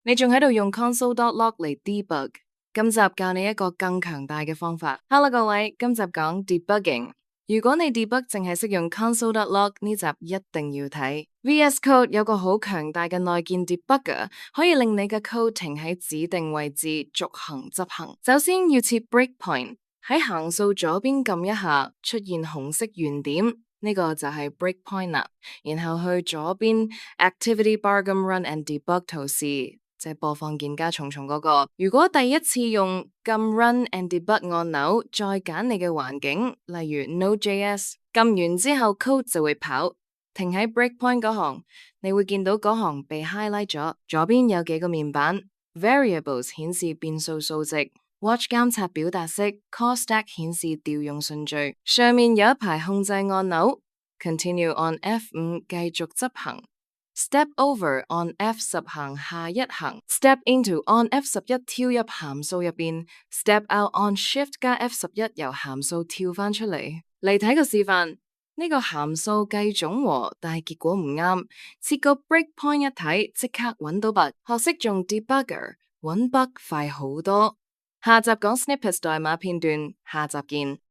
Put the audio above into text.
你仲喺度用 console.log 嚟 debug。今集教你一個更強大嘅方法。Hello 各位，今集講 debugging。如果你 debug 淨係識用 console.log 呢集一定要睇。VS Code 有個好強大嘅內建 debugger，可以令你嘅 code 停喺指定位置逐行執行。首先要設 breakpoint， 喺行數左邊撳一下，出現紅色圓點，呢個就係 breakpoint 啦。然後去左邊 activity bar 咁 run and debug 圖示。即係播放鍵加重重嗰個。如果第一次用撳 Run and Debug 按鈕，再揀你嘅環境，例如 Node.js， 撳完之後 code 就會跑。停喺 breakpoint 嗰行，你會見到嗰行被 highlight 咗。左邊有幾個面板 ，Variables 顯示變數數值 ，Watch 監察表達式 ，Call Stack 顯示調用順序。上面有一排控制按鈕 ，Continue 按 F5 繼續執行。Step over 按 F10 行下一行 ，Step into 按 F11 跳入函數入邊 ，Step out 按 Shift 加 F11由函數跳返出嚟。嚟睇個示範，呢個函數計總和，但係結果唔啱，設個 breakpoint 一睇，即刻揾到 bug。學識用 debugger 揾 bug 快好多。下集講 snippets 代碼片段，下集見。